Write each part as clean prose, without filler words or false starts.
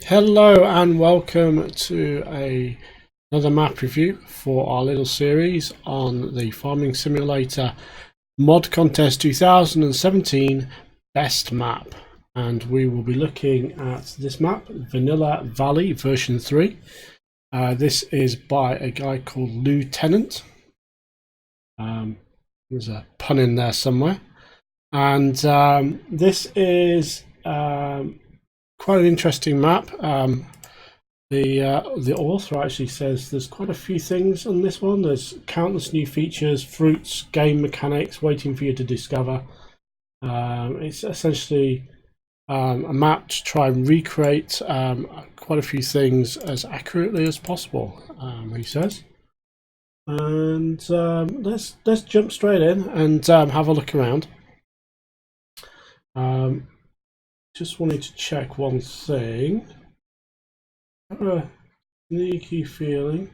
Hello and welcome to another map review for our little series on the Farming Simulator Mod Contest 2017 Best Map. And we will be looking at this map, Vanilla Valley version 3. This is by a guy called LouTenant. There's a pun in there somewhere. And this is quite an interesting map. The author actually says there's quite a few things on this one. There's countless new features, fruits, game mechanics waiting for you to discover. It's essentially a map to try and recreate quite a few things as accurately as possible, he says. And let's jump straight in and have a look around. Just wanted to check one thing. I have a sneaky feeling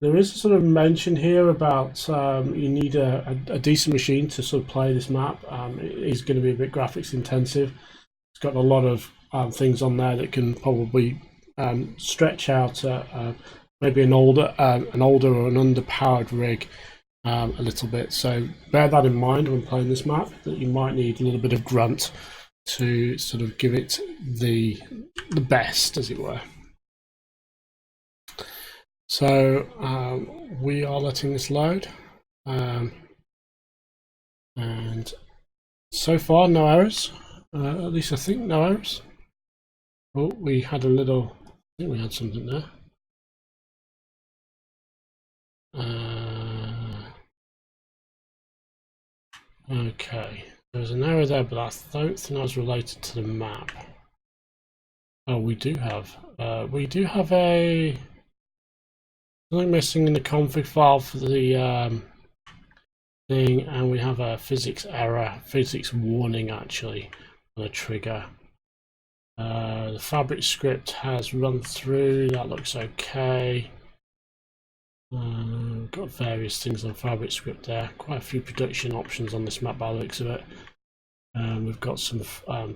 there is a sort of mention here about you need a decent machine to sort of play this map. It is going to be a bit graphics intensive. It's got a lot of things on there that can probably stretch out maybe an older or an underpowered rig a little bit, so bear that in mind when playing this map, that you might need a little bit of grunt to sort of give it the best, as it were. So we are letting this load, and so far no errors, at least I think no errors. Oh, we had a little, I think we had something there. Okay, there's an error there, but I don't think that was related to the map. Oh, we do have a something missing in the config file for the thing, and we have a physics error, physics warning actually on a trigger. The fabric script has run through, that looks okay. We've got various things on fabric script there, quite a few production options on this map by the looks of it. We've got some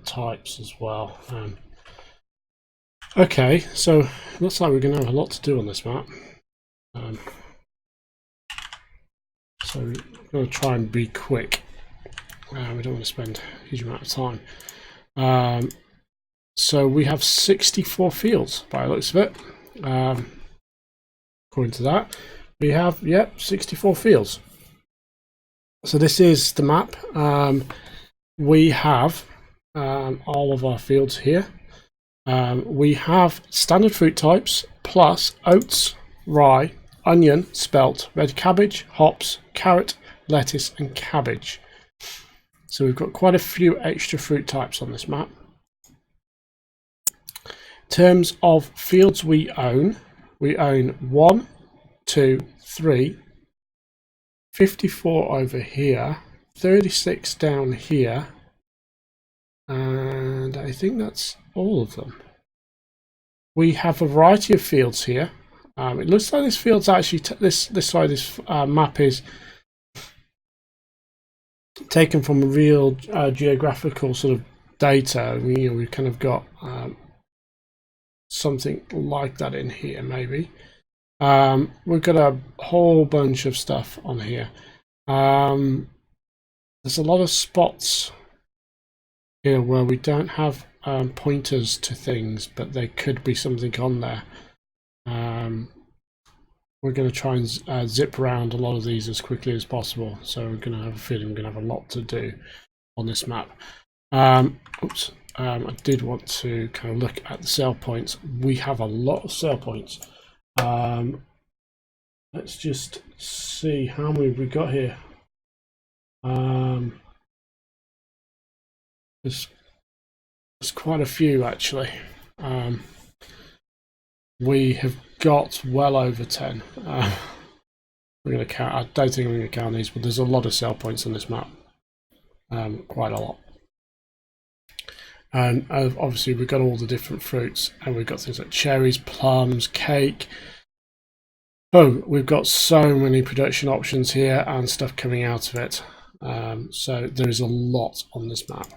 types as well. Okay, so it looks like we're going to have a lot to do on this map. So we're going to try and be quick. We don't want to spend a huge amount of time. So we have 64 fields by the looks of it. According to that, we have 64 fields. So this is the map. We have all of our fields here. We have standard fruit types plus oats, rye, onion, spelt, red cabbage, hops, carrot, lettuce and cabbage. So we've got quite a few extra fruit types on this map. In terms of fields we own 1, 2, 3, 54 over here, 36 down here, and I think that's all of them. We have a variety of fields here. It looks like this field's actually this map is taken from a real geographical sort of data. We've kind of got something like that in here, maybe. We've got a whole bunch of stuff on here. There's a lot of spots here where we don't have pointers to things, but there could be something on there. We're going to try and zip around a lot of these as quickly as possible, so we're going to have a feeling we're going to have a lot to do on this map. I did want to kind of look at the sale points. We have a lot of sale points. Let's just see how many we got here. There's quite a few actually. We have got well over 10. We're going to count. I don't think we're going to count these, but there's a lot of sale points on this map. Quite a lot. And obviously we've got all the different fruits, and we've got things like cherries, plums, cake. Oh, we've got so many production options here and stuff coming out of it. So there is a lot on this map.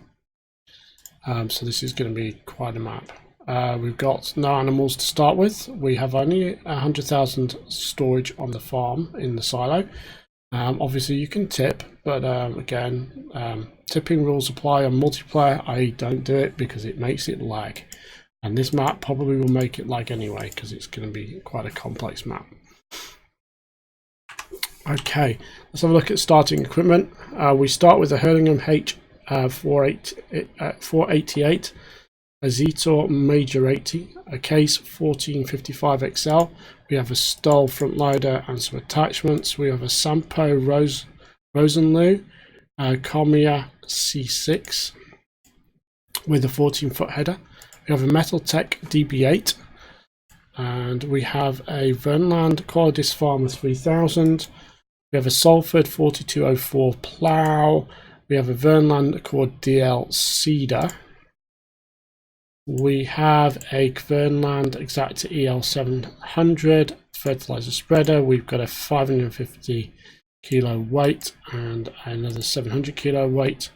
So this is going to be quite a map. We've got no animals to start with. We have only 100,000 storage on the farm in the silo. Obviously you can tip, but again, tipping rules apply on multiplayer. I don't do it because it makes it lag, and this map probably will make it lag anyway because it's going to be quite a complex map. Okay, let's have a look at starting equipment. We start with a Hurlingham H488, a Zetor Major 80, a Case 1455 XL. We have a Stoll front loader and some attachments. We have a Sampo Rosenlu Comier C6 with a 14-foot header. We have a Metaltech DB8, and we have a Vernland Qualis Farmer 3000. We have a Salford 4204 plough. We have a Vernland Accord DL Cedar. We have a Vernland Exacta EL 700 fertilizer spreader. We've got a 550 kilo weight and another 700 kilo weight.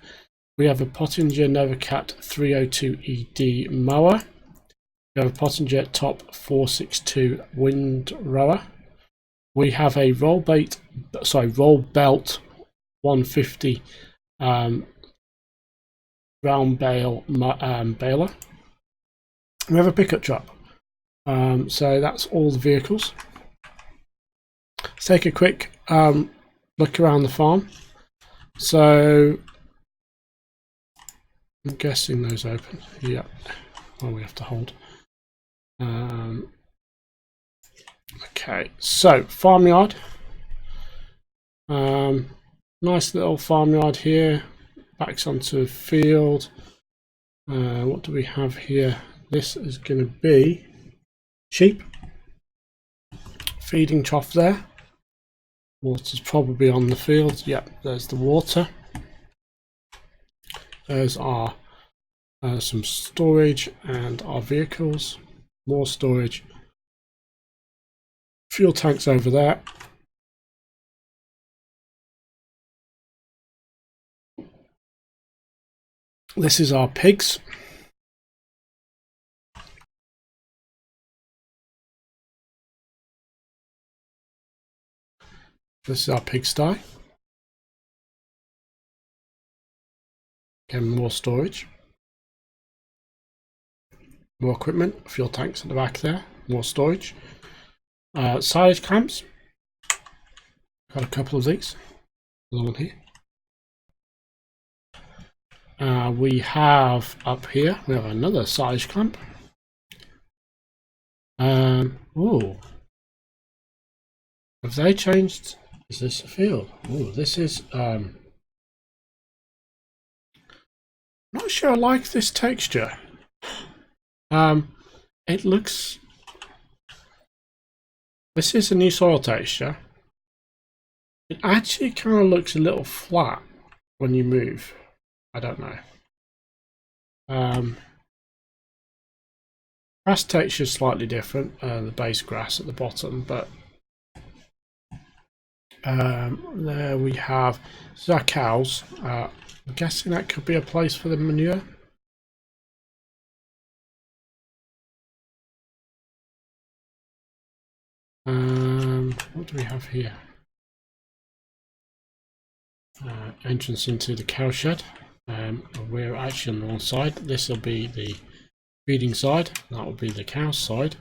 We have a Pottinger Novacat 302 ED mower. We have a Pottinger Top 462 wind rower. We have a roll belt 150 round bale baler. We have a pickup truck. So that's all the vehicles. Let's take a quick look around the farm. So I'm guessing those open. Yep. Well, we have to hold. Okay, so farmyard. Nice little farmyard here. Backs onto a field. What do we have here? This is going to be sheep. Feeding trough there. Water's probably on the field. Yep, there's the water. There's our some storage and our vehicles. More storage. Fuel tanks over there. This is our pigs. This is our pigsty. Again, more storage. More equipment, fuel tanks at the back there, more storage. Silage clamps. Got a couple of these. Another one here. We have up here, we have another silage clamp. Oh, have they changed? Is this a field? Oh, this is. Not sure I like this texture. It looks. This is a new soil texture. It actually kind of looks a little flat when you move. I don't know. Grass texture is slightly different. The base grass at the bottom, but there we have. This is our cows. I'm guessing that could be a place for the manure. What do we have here? Entrance into the cow shed. We're actually on the wrong side. This will be the feeding side. That will be the cow side.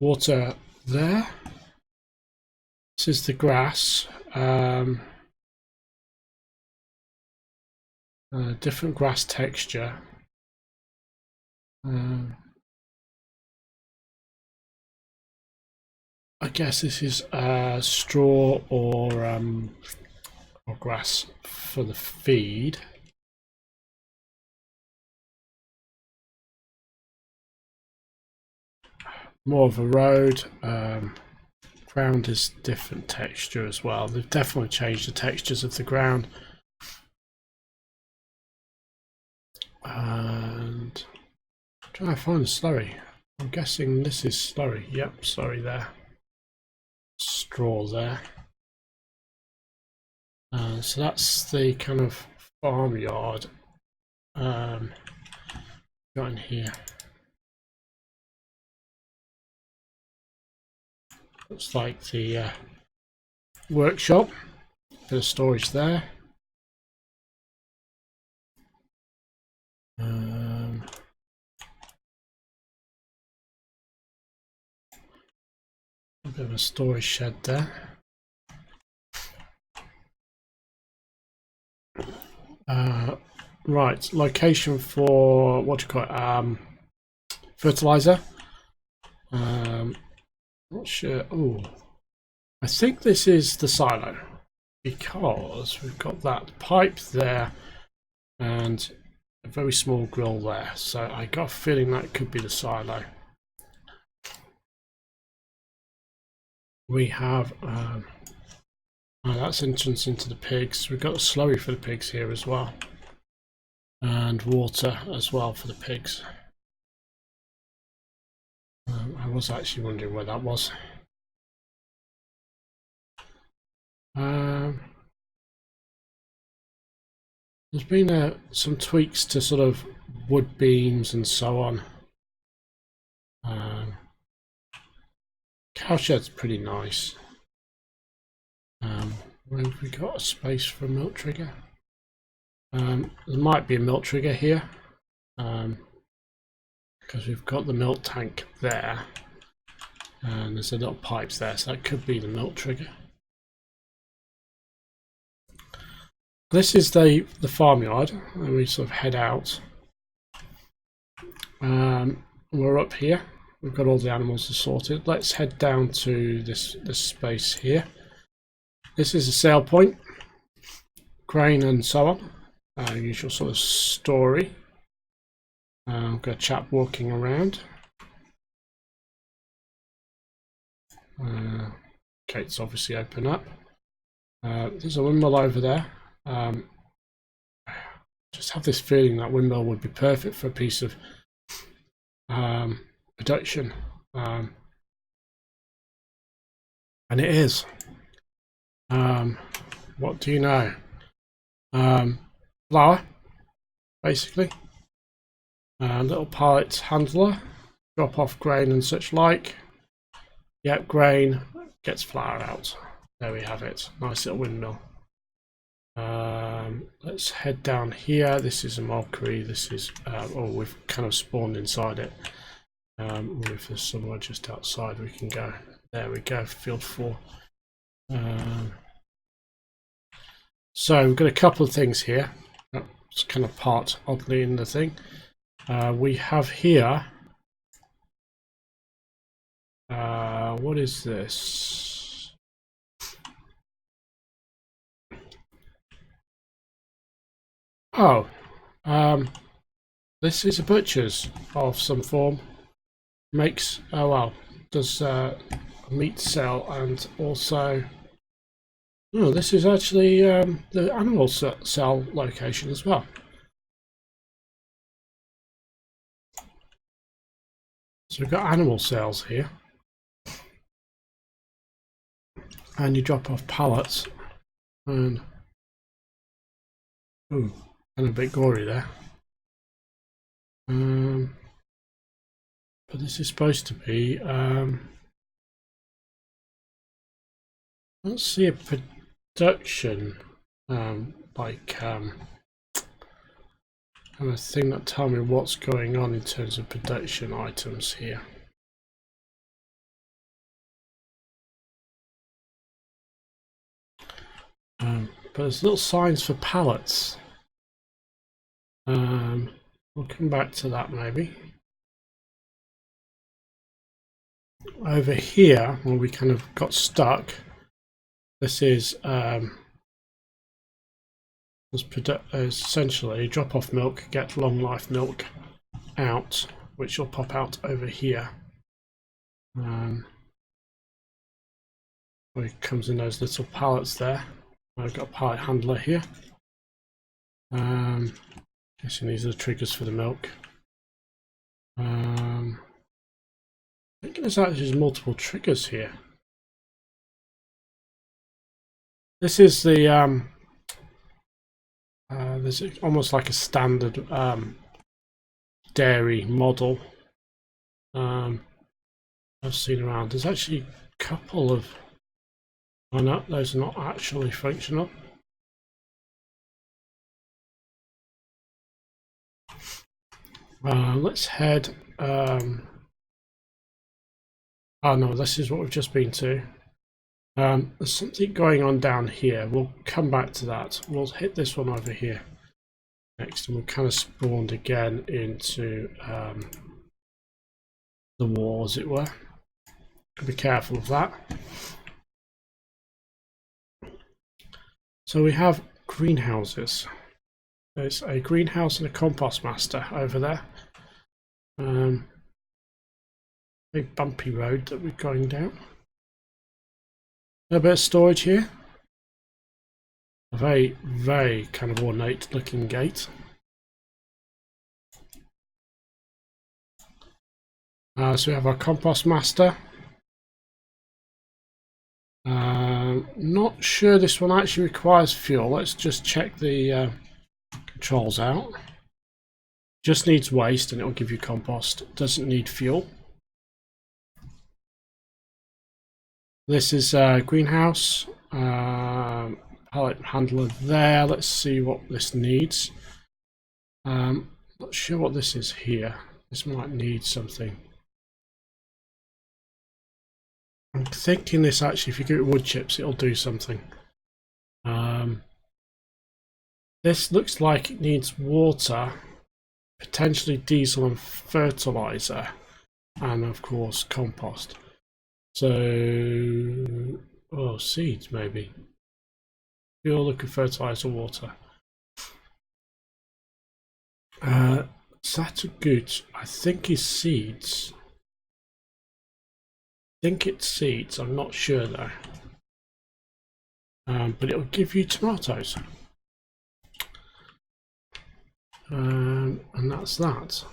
Water there. This is the grass. Different grass texture. I guess this is straw or grass for the feed. More of a road. Ground is different texture as well. They've definitely changed the textures of the ground. And I'm trying to find a slurry. I'm guessing this is slurry. Yep, slurry there. Straw there. So that's the kind of farmyard. Got in here. Looks like the workshop. Bit of storage there. A bit of a storage shed there. Right, location for what do you call it? Fertilizer. Not sure. Oh, I think this is the silo because we've got that pipe there and a very small grill there. So I got a feeling that could be the silo. We have that's entrance into the pigs. We've got a slurry for the pigs here as well, and water as well for the pigs. I was actually wondering where that was. There's been some tweaks to sort of wood beams and so on. Cowshed's pretty nice. Where have we got a space for a milk trigger? There might be a milk trigger here, because we've got the milk tank there, and there's a little pipes there, so that could be the milk trigger. This is the farmyard, and we sort of head out. We're up here. We've got all the animals sorted. Let's head down to this space here. This is a sale point, grain and so on. Usual sort of story. We've got a chap walking around. Gates obviously open up. There's a windmill over there. Just have this feeling that windmill would be perfect for a piece of production, and it is. What do you know? Flour, basically. Little pallet handler, drop off grain and such like. Yep, grain gets flour out. There we have it. Nice little windmill. Let's head down here. This is a Mercury. This is oh, we've kind of spawned inside it. If there's somewhere just outside we can go. There we go, field 4. So we've got a couple of things here. It's kind of part oddly in the thing. We have here, what is this? Oh, this is a butcher's of some form. Makes, oh well, does meat sell, and also, oh, this is actually the animal sell location as well. So we've got animal sales here, and you drop off pallets, and ooh, and a bit gory there. But this is supposed to be, let's see, a production, like, kind of thing that tell me what's going on in terms of production items here. But there's little signs for pallets. We'll come back to that maybe. Over here, where we kind of got stuck, this is essentially drop off milk, get long life milk out, which will pop out over here. It comes in those little pallets there. I've got a pallet handler here. Guessing these are the triggers for the milk. I think there's actually multiple triggers here. This is the there's almost like a standard dairy model I've seen around. There's actually a couple of, oh no, those are not actually functional. Let's head, oh no, this is what we've just been to. There's something going on down here. We'll come back to that. We'll hit this one over here next, and we'll kind of spawned again into the wall, as it were. Be careful of that. So we have greenhouses. There's a greenhouse and a compost master over there. Big bumpy road that we're going down. A bit of storage here. A very, very kind of ornate looking gate. So we have our compost master. Not sure this one actually requires fuel. Let's just check the controls out. Just needs waste and it will give you compost. Doesn't need fuel. This is a greenhouse. Pallet handler there. Let's see what this needs. Not sure what this is here. This might need something. I'm thinking this actually, if you give it wood chips, it'll do something. This looks like it needs water, potentially diesel and fertilizer, and of course compost. So, oh, seeds maybe. Fuel, liquid fertilizer, water. Good. I think is seeds. I think it's seeds. I'm not sure though. But it will give you tomatoes. And that's that.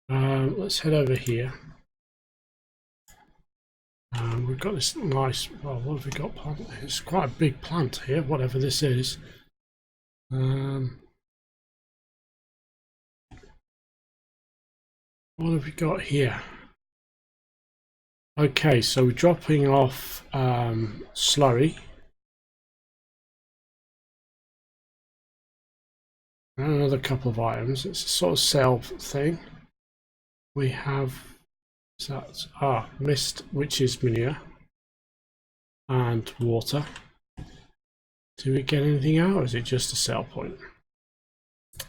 Let's head over here. We've got this nice, well, what have we got? It's quite a big plant here, whatever this is. What have we got here? Okay, so we're dropping off slurry. And another couple of items. It's a sort of sell thing. We have mist, which is manure, and water. Do we get anything out, or is it just a sell point? I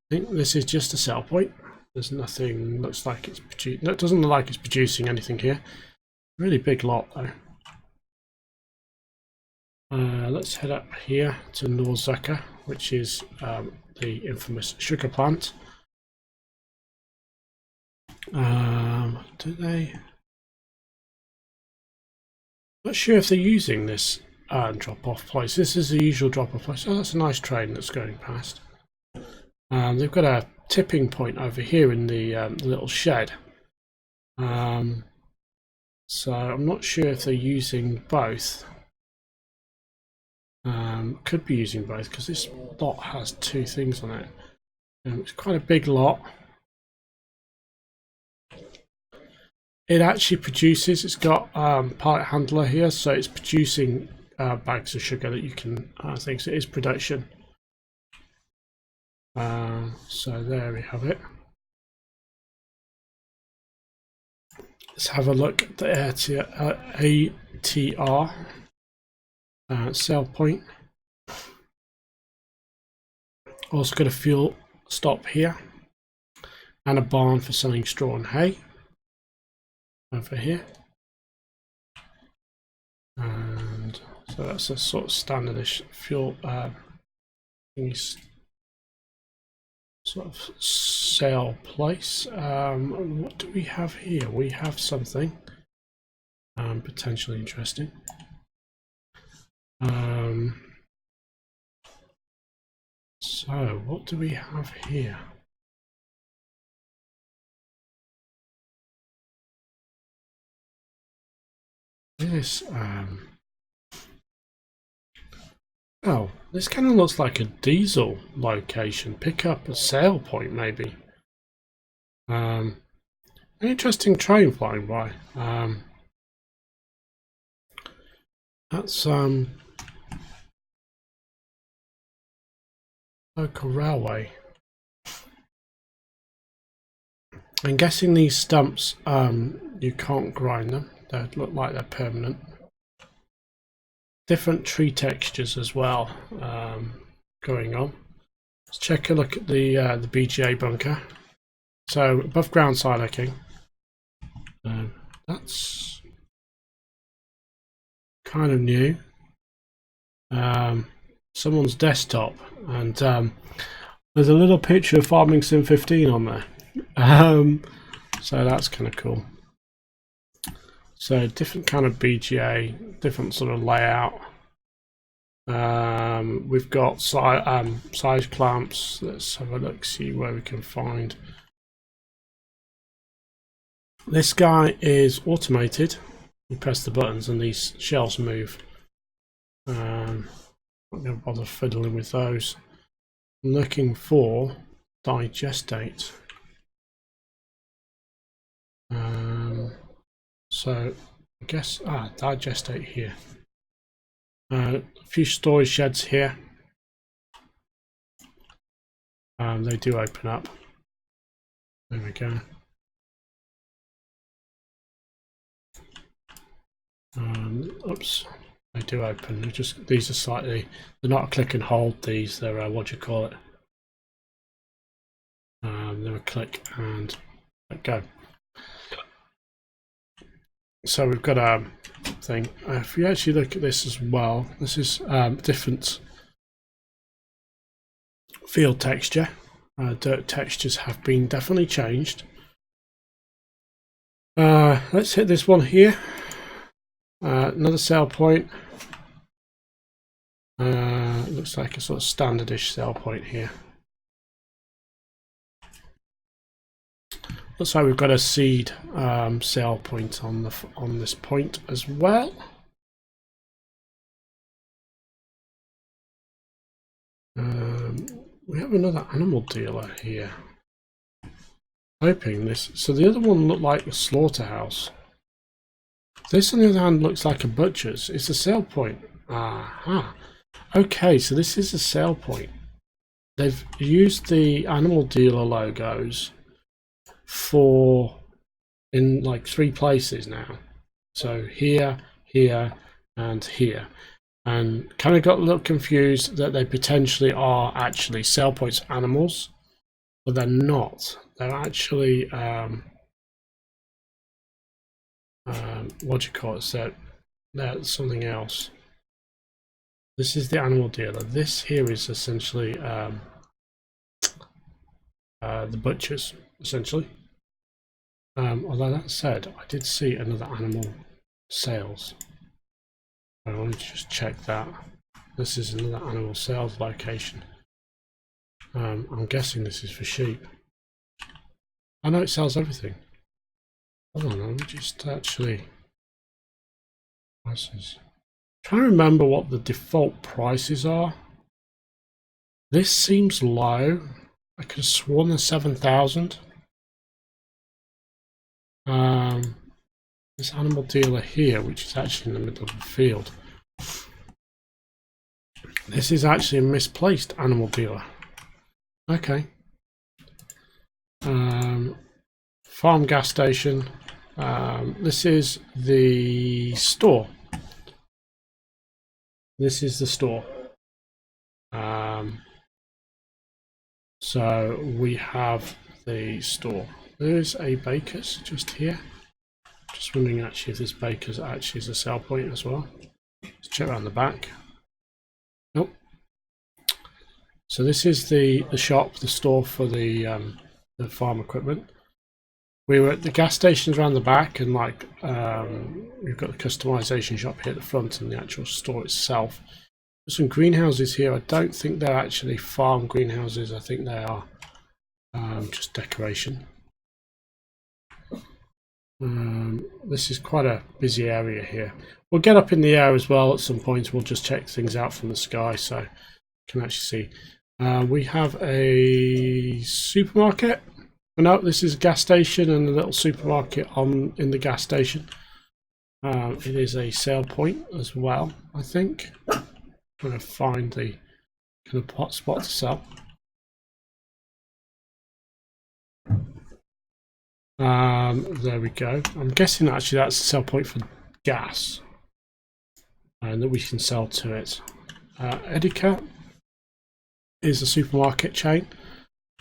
think this is just a sell point. There's nothing. Looks like it's producing. No, it doesn't look like it's producing anything here. Really big lot though. Let's head up here to Norzucker, which is the infamous sugar plant. Do they? Not sure if they're using this drop-off place. This is the usual drop-off place. Oh, that's a nice train that's going past. They've got a tipping point over here in the little shed. So I'm not sure if they're using both. Could be using both because this lot has two things on it. It's quite a big lot. It actually produces, it's got pallet handler here, so it's producing bags of sugar that you can think. So it is production. So there we have it. Let's have a look at the ATR sell point. Also got a fuel stop here and a barn for selling straw and hay over here. And so that's a sort of standardish fuel sort of sale place. What do we have here? We have something potentially interesting. So what do we have here? This Oh, this kind of looks like a diesel location. Pick up a sale point, maybe. An interesting train flying by. That's local railway. I'm guessing these stumps, you can't grind them. They look like they're permanent. Different tree textures as well going on. Let's check a look at the BGA bunker. So above ground siloking. That's kind of new. Someone's desktop, and there's a little picture of Farming Sim 15 on there. So that's kind of cool. So different kind of BGA, different sort of layout. We've got size clamps. Let's have a look, see where we can find. This guy is automated. You press the buttons and these shelves move. Not going to bother fiddling with those. I'm looking for digestate. So I guess digestate here. A few storage sheds here. They do open up. There we go. Oops, they do open. These are slightly. They're not a click and hold. These they're what do you call it? They're a click and let go. So we've got a thing. If you actually look at this as well, this is different field texture. Dirt textures have been definitely changed. Let's hit this one here. Another sell point. Looks like a sort of standardish sell point here. Looks like we've got a seed sell point on this point as well. We have another animal dealer here. Hoping this. So the other one looked like a slaughterhouse. This, on the other hand, looks like a butcher's. It's a sale point. Aha. Okay, so this is a sale point. They've used the animal dealer logos in like 3 places now. So here, here, and here. And kind of got a little confused that they potentially are actually sale points for animals, but they're not. They're actually what do you call it? So that's something else. This is the animal dealer. This here is essentially the butchers, essentially. Although that said, I did see another animal sales. I want to just check that. This is another animal sales location. I'm guessing this is for sheep. I know it sells everything. Hold on, let me just actually prices. Trying to remember what the default prices are. This seems low. I could have sworn the 7,000. This animal dealer here, which is actually in the middle of the field. This is actually a misplaced animal dealer. Okay. Farm gas station. This is the store. This is the store. So we have the store. There's a baker's just here. Just wondering actually if this baker's actually is a sell point as well. Let's check around the back. Nope. So this is the shop, the store for the farm equipment. We were at the gas stations around the back, and like we've got the customization shop here at the front and the actual store itself. There's some greenhouses here. I don't think they're actually farm greenhouses. I think they are just decoration. This is quite a busy area here. We'll get up in the air as well at some point. We'll just check things out from the sky so you can actually see. We have a supermarket. Oh, no, this is a gas station and a little supermarket in the gas station. It is a sale point as well, I think. I'm going to find the kind of hot spot to sell. There we go. I'm guessing actually that's a sell point for gas, and that we can sell to it. Edeka is a supermarket chain.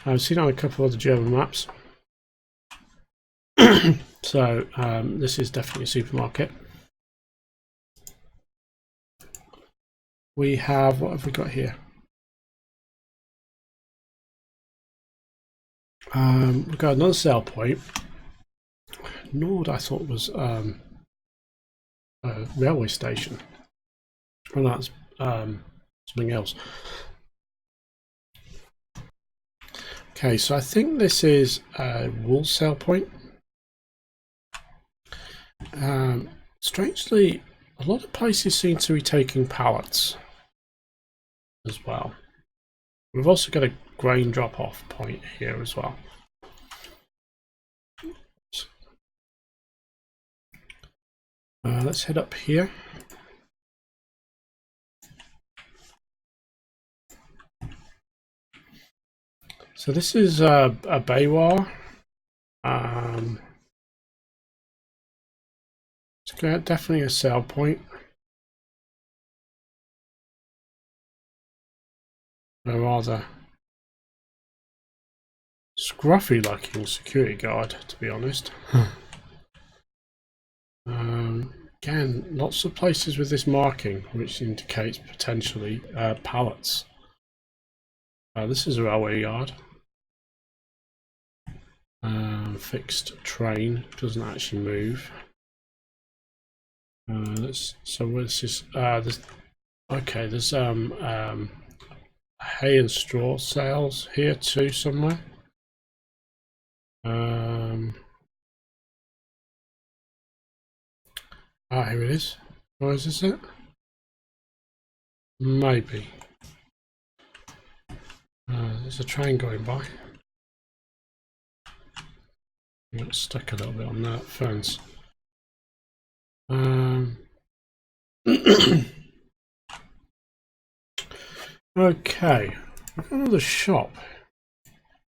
I've seen it on a couple of the German maps. So this is definitely a supermarket. We have, what have we got here? We've got another sale point. Nord, I thought was a railway station. Oh, that's something else. Okay, so I think this is a wool sale point. Strangely, a lot of places seem to be taking pallets as well. We've also got a grain drop-off point here as well. Let's head up here. So this is a Baywa. It's definitely a sale point. A rather scruffy looking security guard, to be honest. Again, lots of places with this marking, which indicates potentially pallets. This is a railway yard. Fixed train, doesn't actually move. So what's this? Okay, there's hay and straw sales here too somewhere. Here it is. Or is this it? Maybe. There's a train going by. I got stuck a little bit on that fence. Okay, we've got another shop.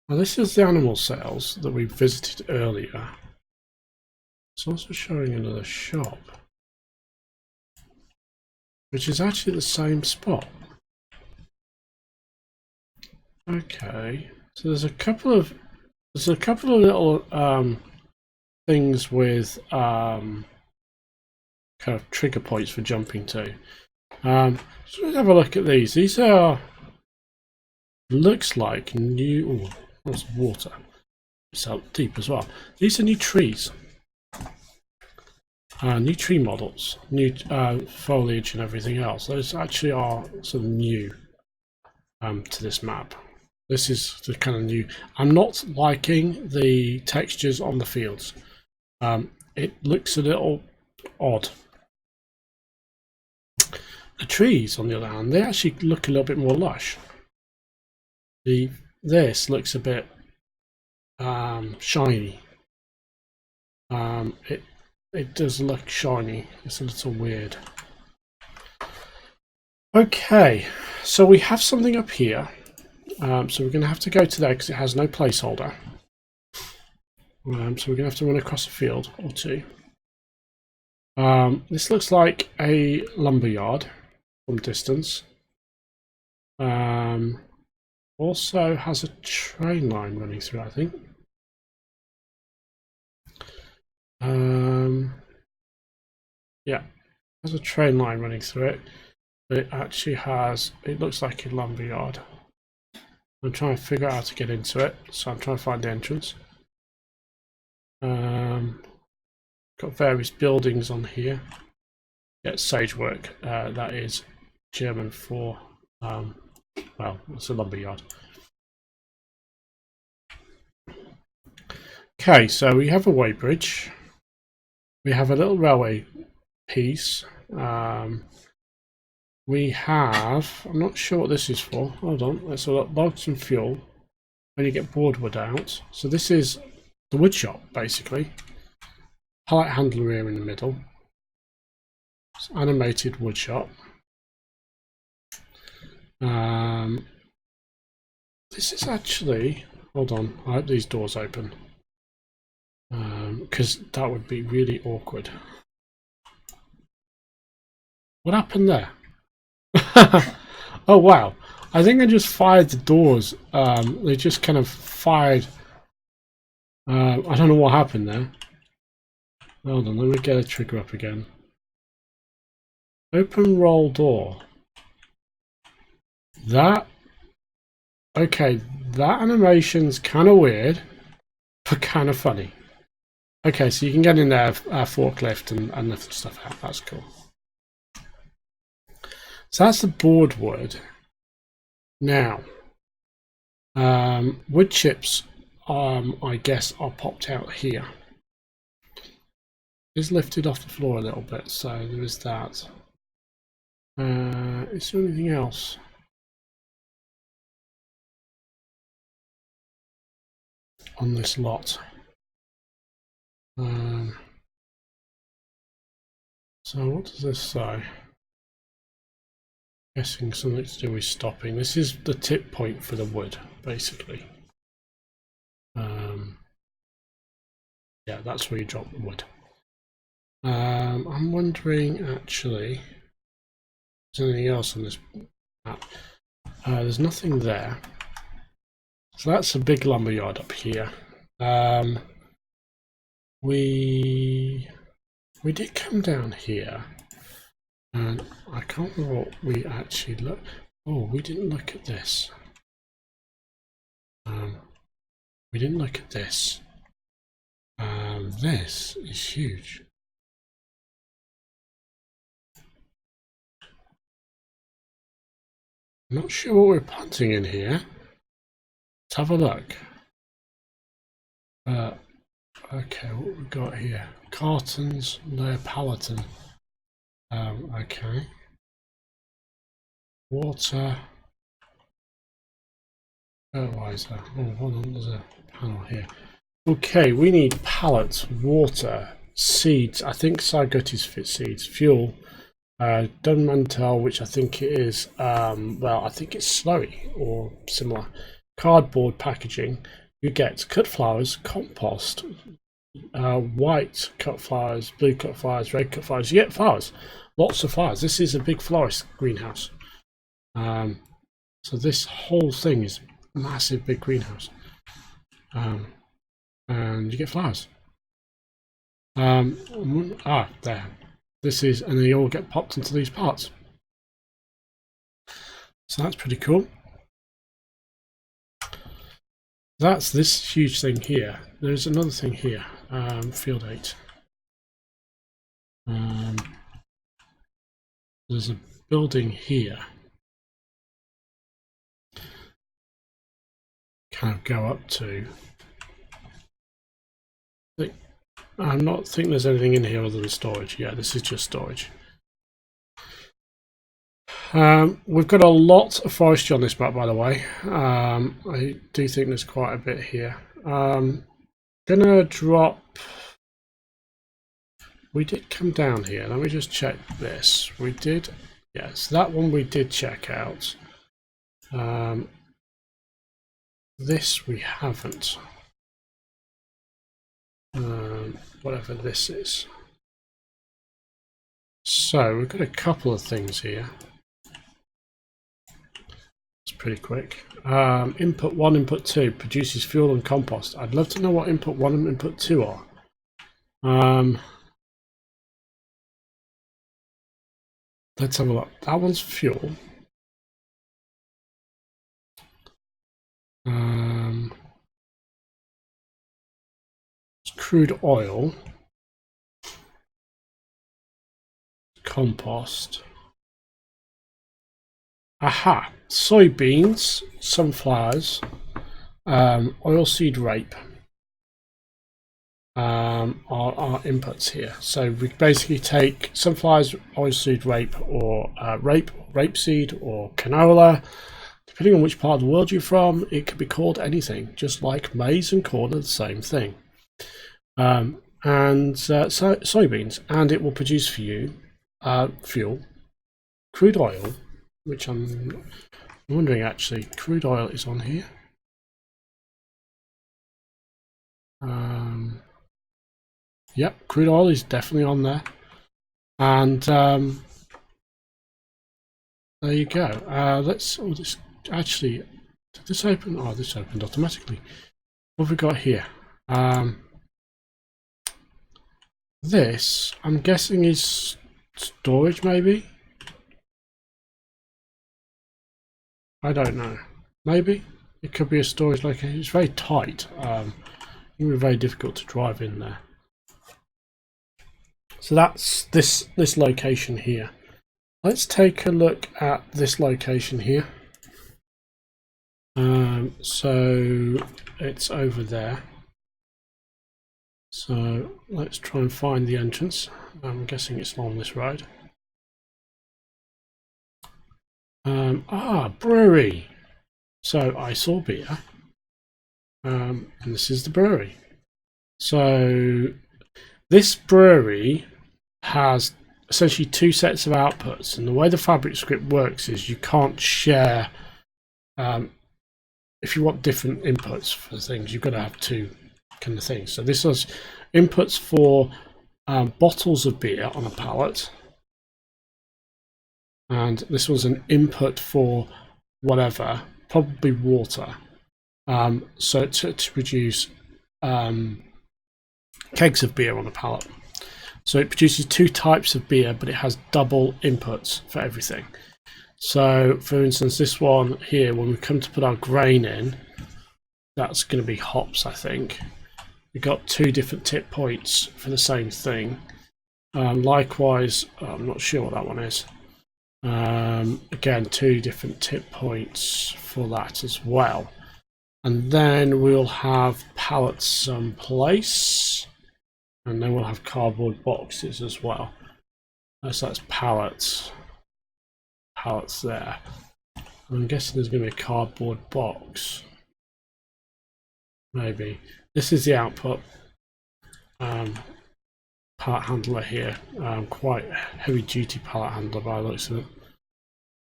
Now this is the animal sales that we visited earlier. It's also showing another shop, which is actually the same spot. Okay, so there's a couple of little things with kind of trigger points for jumping to. So let's have a look at these. These are, looks like new. Oh, there's water. It's out deep as well. These are new trees. New tree models, new foliage and everything else. Those actually are sort of new to this map. This is the kind of new. I'm not liking the textures on the fields. It looks a little odd. The trees, on the other hand, they actually look a little bit more lush. This looks a bit shiny. It does look shiny. It's a little weird. Okay, so we have something up here. So we're going to have to go to there because it has no placeholder. So we're going to have to run across a field or two. This looks like a lumber yard from distance. Also has a train line running through, I think. Yeah, there's a train line running through it, but it actually has, it looks like a lumber yard. I'm trying to figure out how to get into it, so I'm trying to find the entrance. Got various buildings on here. Yeah, sage work, that is German for, well, it's a lumber yard. Okay, so we have a weighbridge. We have a little railway piece. We have, I'm not sure what this is for. Hold on, let's look. Logs and fuel. When you get boardwood out. So this is the woodshop, basically. Pallet handler here in the middle. It's animated woodshop. This is actually, hold on, I hope these doors open. Because that would be really awkward. What happened there? Oh wow, I think I just fired the doors. They just kind of fired. I don't know what happened there. Hold on, let me get a trigger up again. Open roll door. That, okay, that animation's kind of weird, but kind of funny. Okay, so you can get in there, forklift and lift the stuff out. That's cool. So that's the boardwood. Now, wood chips, I guess, are popped out here. It's lifted off the floor a little bit, so there is that. Is there anything else? On this lot. So what does this say? Guessing something to do with stopping. This is the tip point for the wood, basically. Yeah, that's where you drop the wood. I'm wondering, actually, is there anything else on this map? There's nothing there. So that's a big lumberyard up here. We did come down here, and I can't remember what we actually looked. Oh, we didn't look at this. We didn't look at this. This is huge. I'm not sure what we're planting in here. Let's have a look. Okay, what we got here? Cartons, no palatin. Okay. Water. Fertilizer. Oh, hold on, there's a panel here. Okay, we need pallets, water, seeds. I think Sargutti's fit seeds, fuel, Dunmantel, which I think it is. Well, I think it's slurry or similar. Cardboard packaging. You get cut flowers, compost, white cut flowers, blue cut flowers, red cut flowers. You get flowers, lots of flowers. This is a big florist greenhouse. So this whole thing is a massive big greenhouse. And you get flowers. There. This is, and they all get popped into these parts. So that's pretty cool. That's this huge thing here. There's another thing here. Field 8. There's a building here. Kind of go up to. I'm not think there's anything in here other than storage. Yeah, this is just storage. We've got a lot of forestry on this map, by the way. I do think there's quite a bit here. Gonna drop. We did come down here. Let me just check this. We did. Yes, that one we did check out. This we haven't. Whatever this is. So we've got a couple of things here. It's pretty quick. Input 1, input 2 produces fuel and compost. I'd love to know what input 1 and input 2 are. Let's have a look. That one's fuel. It's crude oil. Compost. Aha! Soybeans, sunflowers, oilseed rape. are our inputs here. So we basically take sunflowers, oilseed rape, or rapeseed, or canola. Depending on which part of the world you're from, it could be called anything, just like maize and corn are the same thing. And soybeans, and it will produce for you fuel, crude oil, which I'm wondering actually, crude oil is on here. Yep, crude oil is definitely on there, and there you go. Let's actually, did this open? Oh, this opened automatically. What have we got here? This, I'm guessing, is storage, maybe? I don't know. Maybe it could be a storage location. It's very tight. It would be very difficult to drive in there. So that's this location here. Let's take a look at this location here. So it's over there. So let's try and find the entrance. I'm guessing it's along this road. Brewery. So I saw beer, and this is the brewery. So this brewery has essentially two sets of outputs, and the way the Fabric script works is you can't share. If you want different inputs for things, you've got to have two kind of things. So this was inputs for bottles of beer on a pallet, and this was an input for whatever, probably water. So to produce kegs of beer on a pallet. So it produces two types of beer, but it has double inputs for everything. So for instance, this one here, when we come to put our grain in, that's going to be hops, I think. We've got two different tip points for the same thing. Likewise, I'm not sure what that one is. Again, two different tip points for that as well. And then we'll have pallets someplace, and then we'll have cardboard boxes as well. So that's pallets there. I'm guessing there's going to be a cardboard box. Maybe. This is the output pallet handler here. Quite heavy duty pallet handler by the looks of it.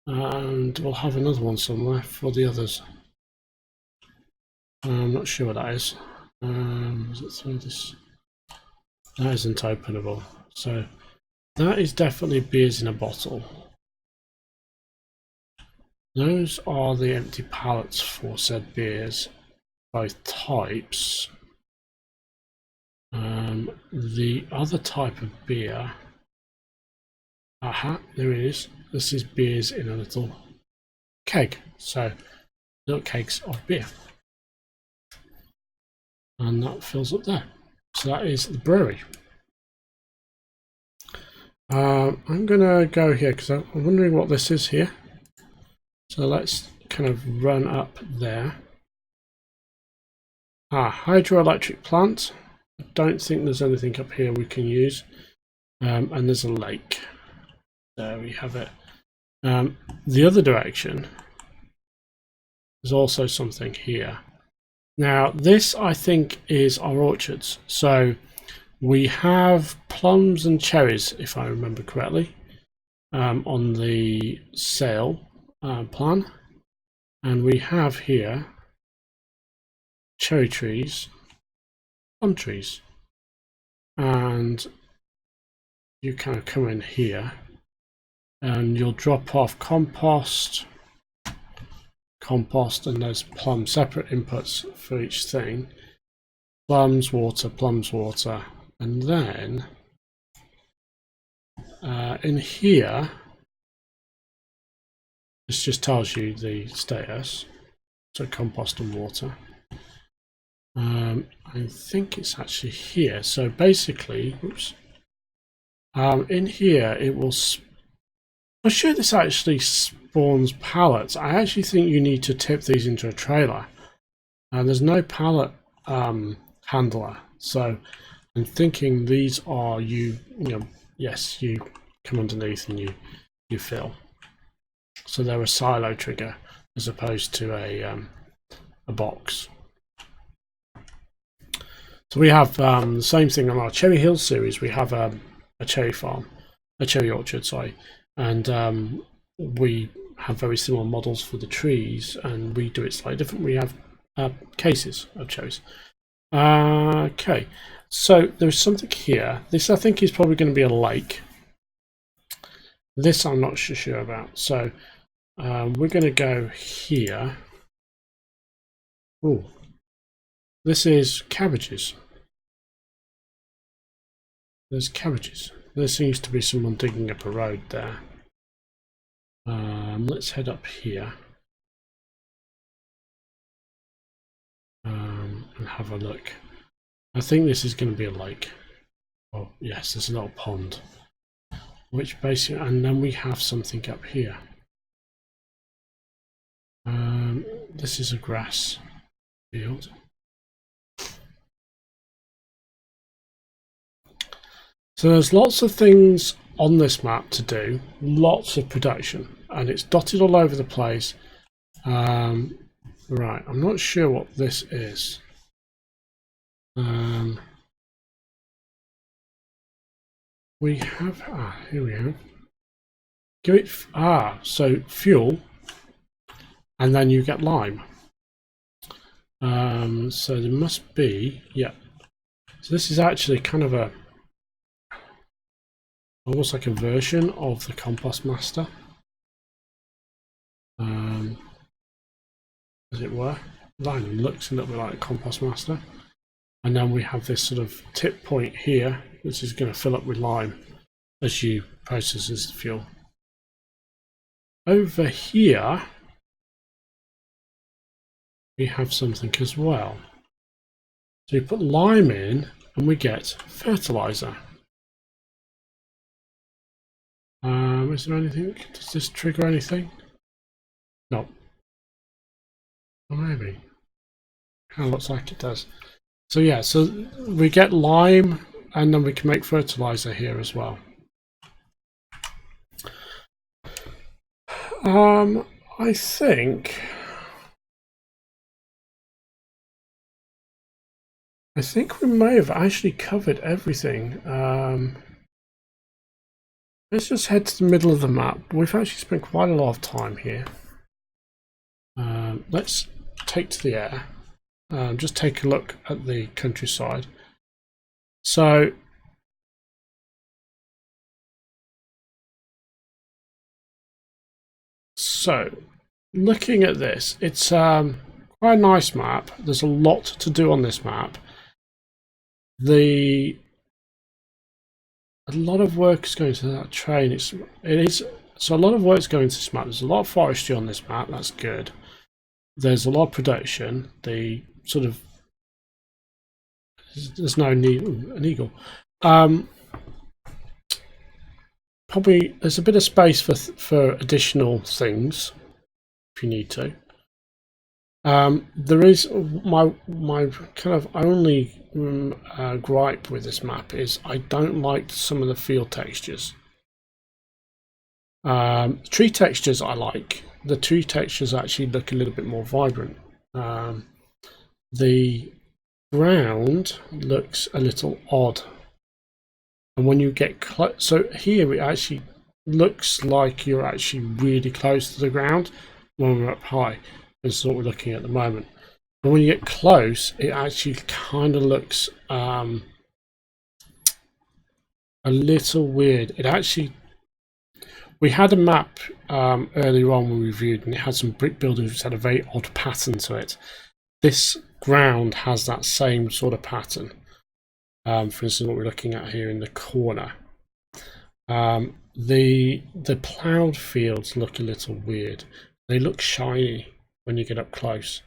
And we'll have another one somewhere for the others. I'm not sure what that is. Is it through this? That isn't openable. So that is definitely beers in a bottle. Those are the empty pallets for said beers, both types. The other type of beer, there it is. This is beers in a little keg, so little kegs of beer, and that fills up there. So that is the brewery. I'm gonna go here because I'm wondering what this is here. So let's kind of run up there. Hydroelectric plant. I don't think there's anything up here we can use. And there's a lake. There we have it. The other direction, there's also something here. Now this, I think, is our orchards. So we have plums and cherries, if I remember correctly, on the sale plan, and we have here cherry trees, plum trees, and you kind of come in here and you'll drop off compost, and there's plum separate inputs for each thing. Plums, water, and then in here this just tells you the status, so compost and water. I think it's actually here. So basically, in here it will. I'm sure this actually spawns pallets. I actually think you need to tip these into a trailer, and there's no pallet handler. So and thinking these are yes, you come underneath and you fill. So they're a silo trigger as opposed to a box. So we have the same thing on our Cherry Hill series. We have a cherry farm, a cherry orchard, sorry, and we have very similar models for the trees, and we do it slightly different. We have cases of cherries. Okay, so there's something here. This I think is probably going to be a lake. This I'm not sure about. So we're going to go here. Oh, this is cabbages. There's cabbages. There seems to be someone digging up a road there. Let's head up here and have a look. I think this is going to be a lake. Oh yes, there's a little pond. Which basically, and then we have something up here. This is a grass field. So there's lots of things on this map to do, lots of production, and it's dotted all over the place. Right, I'm not sure what this is. We have, here we are. Give it, so fuel, and then you get lime. So there must be, yeah. So this is actually kind of a, almost like a version of the compost master, as it were. Line looks a little bit like a compost master, and then we have this sort of tip point here, which is going to fill up with lime as you process this fuel. Over here we have something as well. So you put lime in and we get fertilizer. Is there anything? Does this trigger anything? No. Or maybe. Kind of looks like it does. So yeah, so we get lime and then we can make fertilizer here as well. I think we may have actually covered everything. Let's just head to the middle of the map. We've actually spent quite a lot of time here. Let's take to the air. Just take a look at the countryside. So looking at this, it's quite a nice map. There's a lot to do on this map. A lot of work is going to that train. So a lot of work is going to this map. There's a lot of forestry on this map. That's good. There's a lot of production. The sort of, there's no need. Ooh, an eagle. Probably there's a bit of space for additional things if you need to. There is my kind of only gripe with this map is I don't like some of the field textures. Tree textures I like. The tree textures actually look a little bit more vibrant. The ground looks a little odd, and when you get close, so here it actually looks like you're actually really close to the ground when we're up high. This is what we're looking at the moment. But when you get close, it actually kind of looks a little weird. It actually, we had a map earlier on we reviewed, and it had some brick buildings which had a very odd pattern to it. This ground has that same sort of pattern. For instance, what we're looking at here in the corner. The ploughed fields look a little weird. They look shiny when you get up close.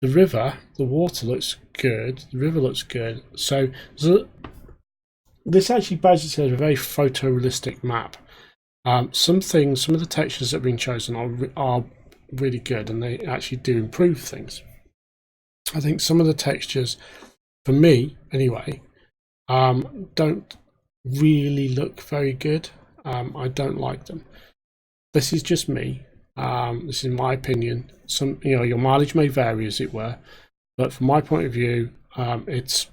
The river, the water looks good. The river looks good. So this actually basically is a very photorealistic map. Some of the textures that have been chosen are really good, and they actually do improve things. I think some of the textures for me anyway, don't really look very good. I don't like them. This is just me. This is my opinion. Some, your mileage may vary, as it were, but from my point of view, it's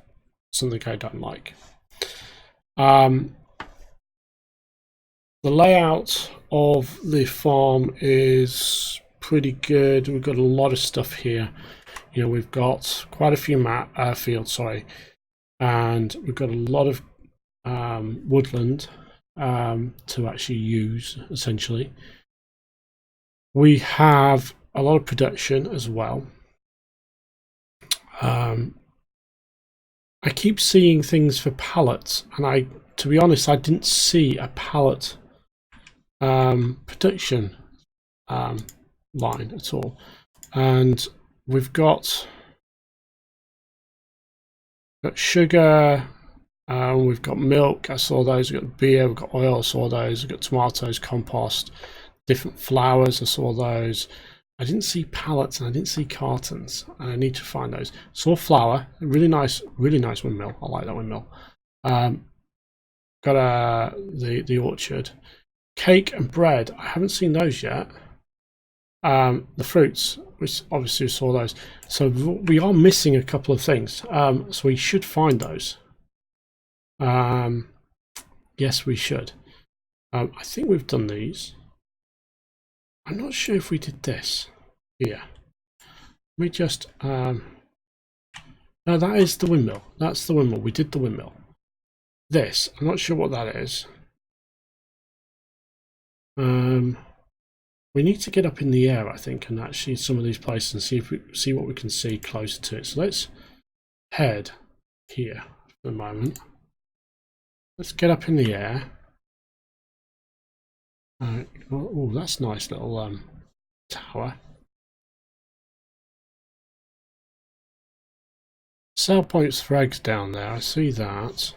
something I don't like. The layout of the farm is pretty good. We've got a lot of stuff here. We've got quite a few fields, sorry, and we've got a lot of woodland to actually use, essentially. We have a lot of production as well. I keep seeing things for pallets, and to be honest, I didn't see a pallet production line at all. And we've got sugar, we've got milk, I saw those, we've got beer, we've got oil, I saw those, we've got tomatoes, compost, different flours, I saw those. I didn't see pallets and I didn't see cartons, and I need to find those. Saw flour, a really nice windmill. I like that windmill. Got the orchard. Cake and bread, I haven't seen those yet. The fruits, which obviously we saw those. So we are missing a couple of things. So we should find those. Yes, we should. I think we've done these. I'm not sure if we did this here. We just no, that is the windmill. That's the windmill. We did the windmill. This, I'm not sure what that is. We need to get up in the air, I think, and actually some of these places and see what we can see closer to it. So let's head here for the moment. Let's get up in the air. Oh, that's a nice little tower. Sell points for eggs down there. I see that.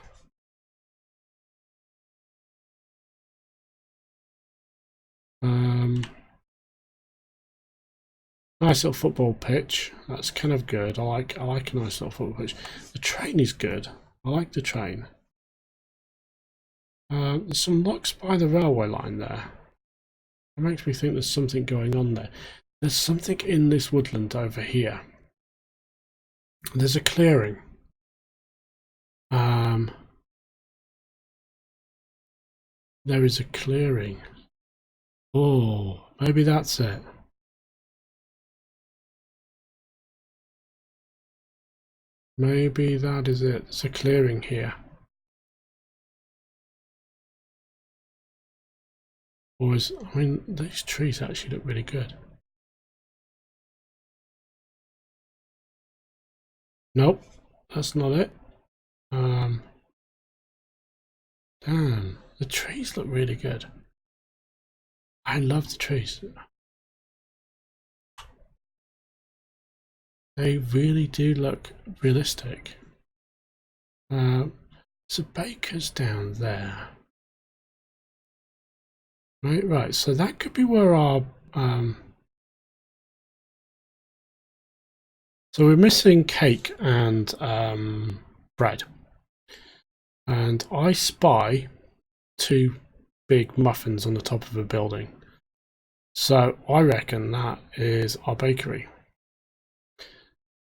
Nice little football pitch. That's kind of good. I like a nice little football pitch. The train is good. I like the train. There's some locks by the railway line there. It makes me think there's something going on there. There's something in this woodland over here. There's a clearing. There is a clearing. Oh, maybe that's it. Maybe that is it. There's a clearing here. Or I mean, these trees actually look really good. Nope, that's not it. Damn, the trees look really good. I love the trees. They really do look realistic. There's a baker's down there. Right, so that could be where our so we're missing cake and bread, and I spy 2 big muffins on the top of a building, so I reckon that is our bakery.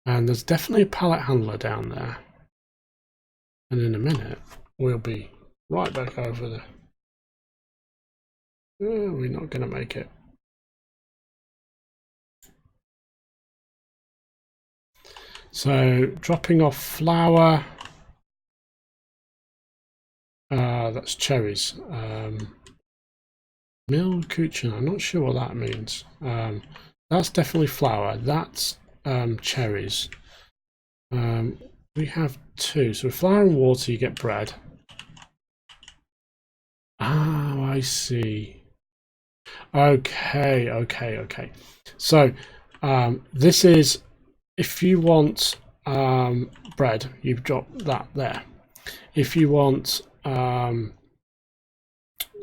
And there's definitely a pallet handler down there, and in a minute we'll be right back over there. We're not going to make it. So dropping off flour. That's cherries. Milled kuchen. I'm not sure what that means. That's definitely flour. That's cherries. We have 2. So with flour and water, you get bread. Oh, I see. Okay. So this is, if you want bread, you drop that there. If you want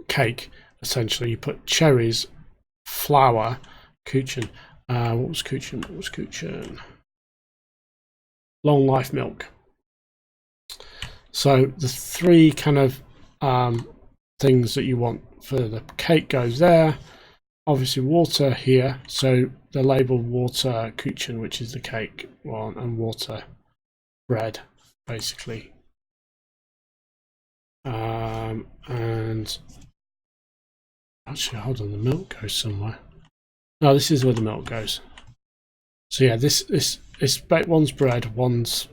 cake, essentially you put cherries, flour, kuchen. What was kuchen? Long life milk. So the three kind of things that you want for the cake goes there. Obviously water here, so they're labeled water kuchen, which is the cake one, and water bread, basically. And actually, hold on, the milk goes somewhere. No, this is where the milk goes. So yeah, this one's bread, one's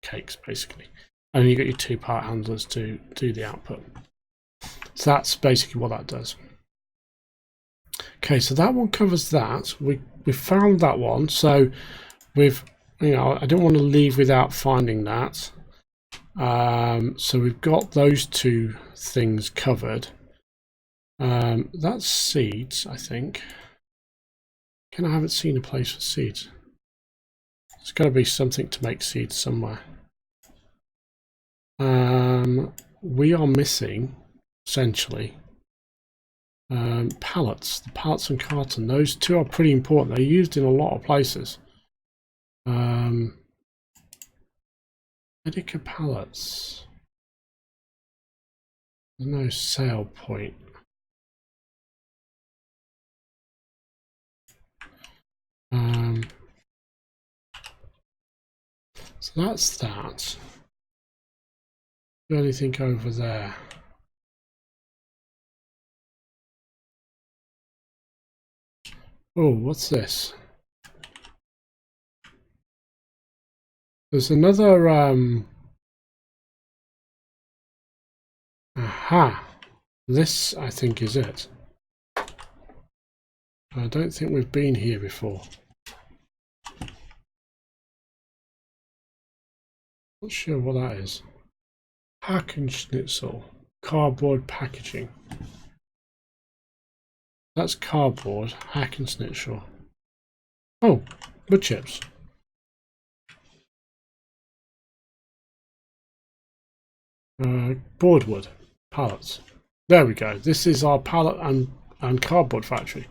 cakes, basically, and you got your two part handlers to do the output. So that's basically what that does. Okay, so that one covers that. We found that one, so we've, you know, I don't want to leave without finding that. So we've got those two things covered. That's seeds, I think. I haven't seen a place for seeds. There's got to be something to make seeds somewhere. We are missing, essentially, pallets. The pallets and carton. Those two are pretty important. They're used in a lot of places. Medica pallets. There's no sale point. So that's that. Anything over there? Oh, what's this? There's another aha. This, I think, is it. I don't think we've been here before. Not sure what that is. Hackenschnitzel. Cardboard packaging. That's cardboard. Hackenschnitzel. Oh, wood chips. Boardwood pallets. There we go. This is our pallet and cardboard factory.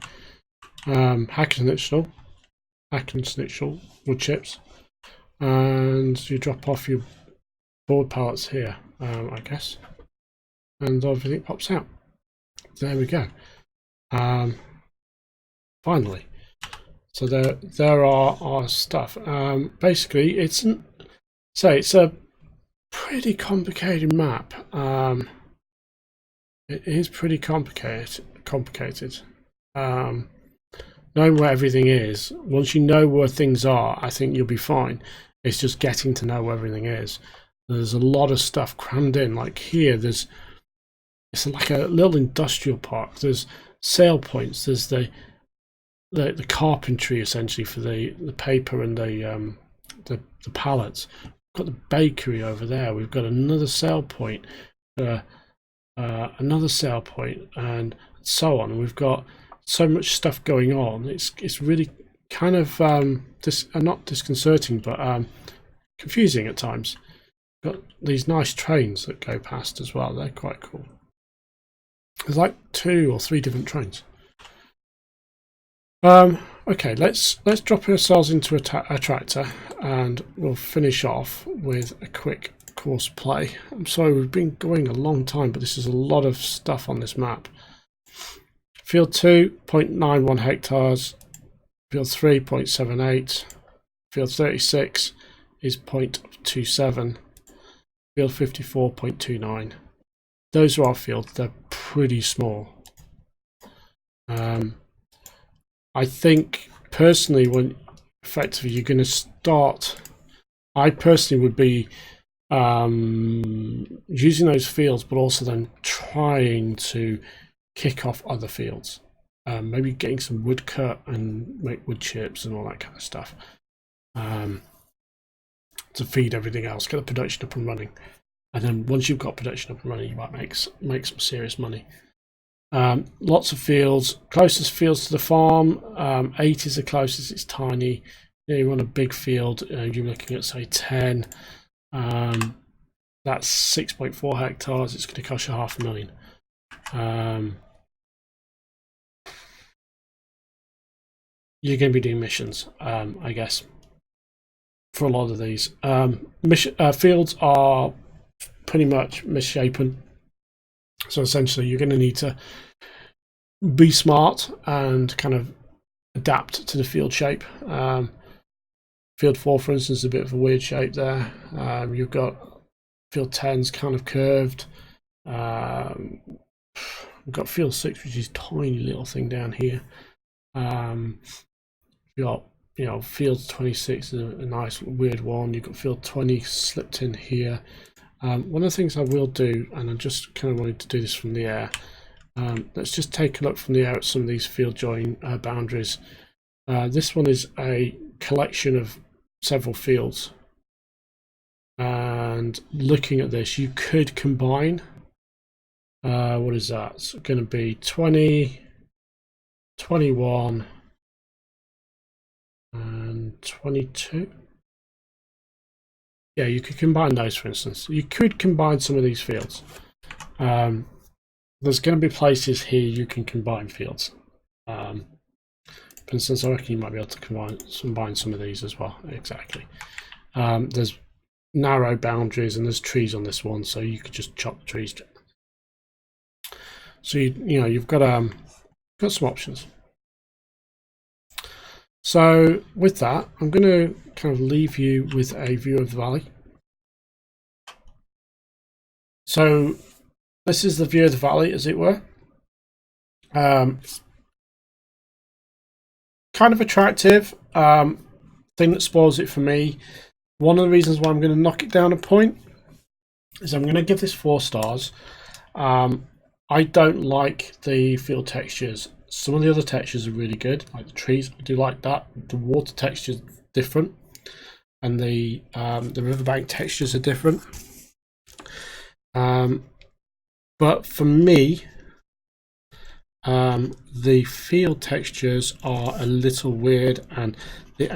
Hackenschnitzel wood chips, and you drop off your board pallets here, I guess, and everything pops out. There we go. Finally, so there are our stuff. Basically, it's a pretty complicated map. It is pretty complicated. Knowing where everything is, once you know where things are, I think you'll be fine. It's just getting to know where everything is. There's a lot of stuff crammed in. Like here, it's like a little industrial park. There's sale points. There's the carpentry, essentially, for the paper and the pallets. We've got the bakery over there. We've got another sale point, another sale point, and so on. And we've got so much stuff going on. It's really kind of not disconcerting, but confusing at times. Got these nice trains that go past as well. They're quite cool. There's like 2 or 3 different trains. Okay, let's drop ourselves into a tractor, and we'll finish off with a quick course play. I'm sorry, we've been going a long time, but this is a lot of stuff on this map. Field 2, 0.91 hectares. Field 3, 0.78. Field 36 is 0.27. Field 54, 0.29. Those are our fields. They're pretty small. I think personally, when effectively you're going to start, I personally would be using those fields, but also then trying to kick off other fields. Maybe getting some wood cut and make wood chips and all that kind of stuff to feed everything else, get the production up and running. And then once you've got production up and running, you might make some serious money. Lots of fields. Closest fields to the farm, 8 is the closest. It's tiny. You want a big field, you're looking at say 10. That's 6.4 hectares. It's going to cost you $500,000. You're going to be doing missions, I guess. for a lot of these. Fields are pretty much misshapen, so essentially you're going to need to be smart and kind of adapt to the field shape. Field 4, for instance, is a bit of a weird shape there. You've got field 10's kind of curved. We've got field 6, which is a tiny little thing down here. You've got, field 26 is a nice weird one. You've got field 20 slipped in here. One of the things I will do, and I just kind of wanted to do this from the air, let's just take a look from the air at some of these field join boundaries. This one is a collection of several fields, and looking at this, you could combine, what is that? It's going to be 20, 21 and 22. Yeah, you could combine those, for instance. You could combine some of these fields. There's going to be places here you can combine fields. For instance, I reckon you might be able to combine some of these as well. Exactly. There's narrow boundaries and there's trees on this one, so you could just chop the trees. So you've got some options. So with that, I'm going to kind of leave you with a view of the valley. So this is the view of the valley, as it were. Kind of attractive. Thing that spoils it for me. One of the reasons why I'm going to knock it down a point is I'm going to give this 4 stars. I don't like the field textures. Some of the other textures are really good, like the trees. I do like that. The water texture is different, and the riverbank textures are different. But for me, the field textures are a little weird, and the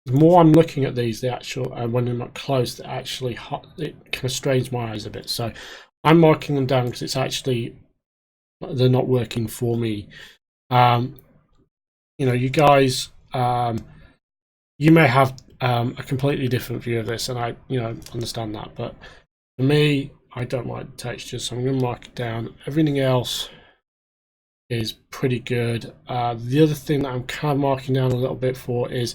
more I'm looking at these, when they're not close, it kind of strains my eyes a bit. So I'm marking them down because they're not working for me. You guys, you may have a completely different view of this, and I understand that, but for me, I don't like the textures, so I'm going to mark it down. Everything else is pretty good. The other thing that I'm kind of marking down a little bit for is,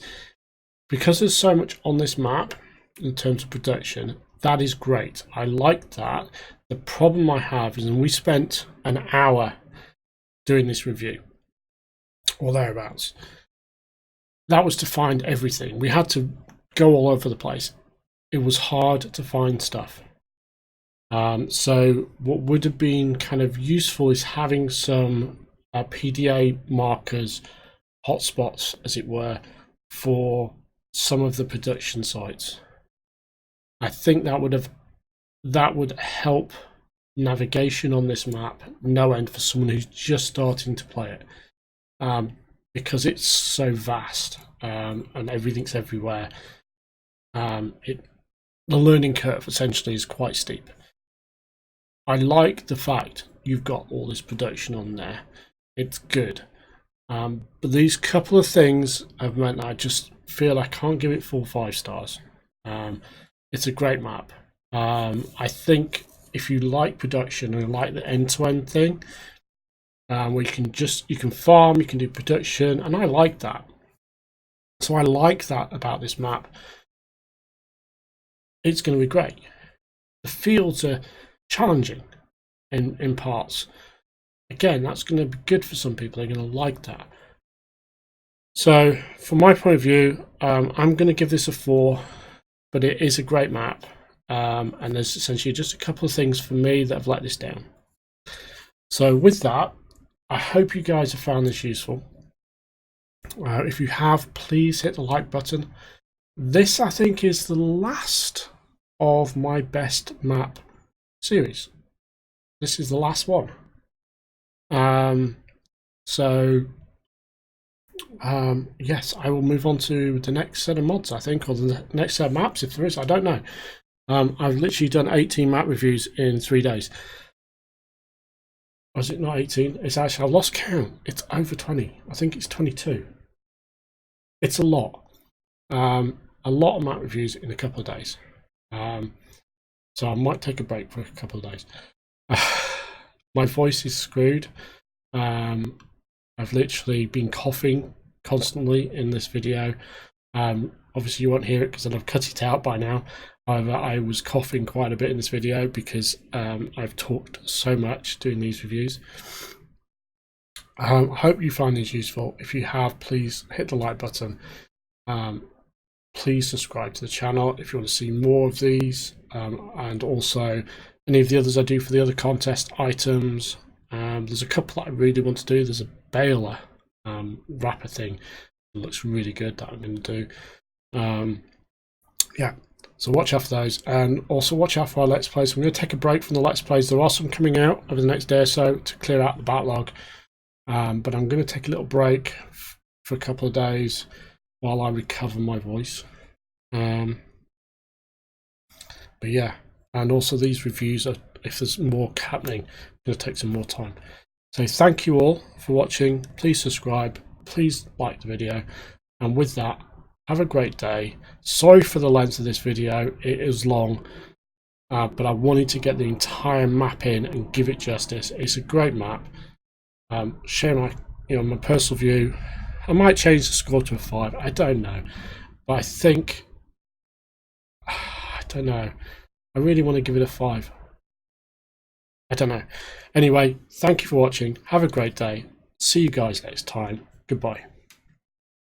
because there's so much on this map in terms of production, that is great. I like that. The problem I have is, and we spent an hour doing this review, or thereabouts. That was to find everything. We had to go all over the place. It was hard to find stuff. So what would have been kind of useful is having some PDA markers, hotspots, as it were, for some of the production sites. I think that would help navigation on this map no end for someone who's just starting to play it, because it's so vast, and everything's everywhere. The learning curve essentially is quite steep. I like the fact you've got all this production on there. It's good. But these couple of things have meant that I just feel I can't give it full 5 stars. It's a great map. I think if you like production and like the end-to-end thing, where you can farm, you can do production, and I like that. So I like that about this map. It's going to be great. The fields are challenging in parts. Again, that's going to be good for some people. They're going to like that. So from my point of view, I'm going to give this a 4, but it is a great map. And there's essentially just a couple of things for me that have let this down. So with that, I hope you guys have found this useful. If you have, please hit the like button. This, I think, is the last of my best map series. This is the last one. Yes, I will move on to the next set of mods, I think, or the next set of maps, if there is. I don't know. I've literally done 18 map reviews in 3 days. Was it not 18? It's actually, I've lost count. It's over 20. I think it's 22. It's a lot. a lot of map reviews in a couple of days. So I might take a break for a couple of days. My voice is screwed. I've literally been coughing constantly in this video. Obviously you won't hear it because I've cut it out by now. However, I was coughing quite a bit in this video because I've talked so much doing these reviews. I hope you find these useful. If you have, please hit the like button. Please subscribe to the channel if you want to see more of these, and also any of the others I do for the other contest items. There's a couple that I really want to do. There's a baler wrapper thing that looks really good that I'm going to do. Yeah, so watch out for those, and also watch out for our Let's Plays. I'm going to take a break from the Let's Plays. There are some coming out over the next day or so to clear out the backlog, but I'm going to take a little break for a couple of days while I recover my voice. But yeah, and also these reviews are, if there's more happening, going to take some more time. So thank you all for watching. Please subscribe, please like the video, and with that, have a great day. Sorry for the length of this video, it is long, but I wanted to get the entire map in and give it justice. It's a great map. Share my my personal view. I might change the score to a 5, I don't know, but I think I don't know, I really want to give it a 5. I don't know. Anyway, thank you for watching. Have a great day. See you guys next time. Goodbye.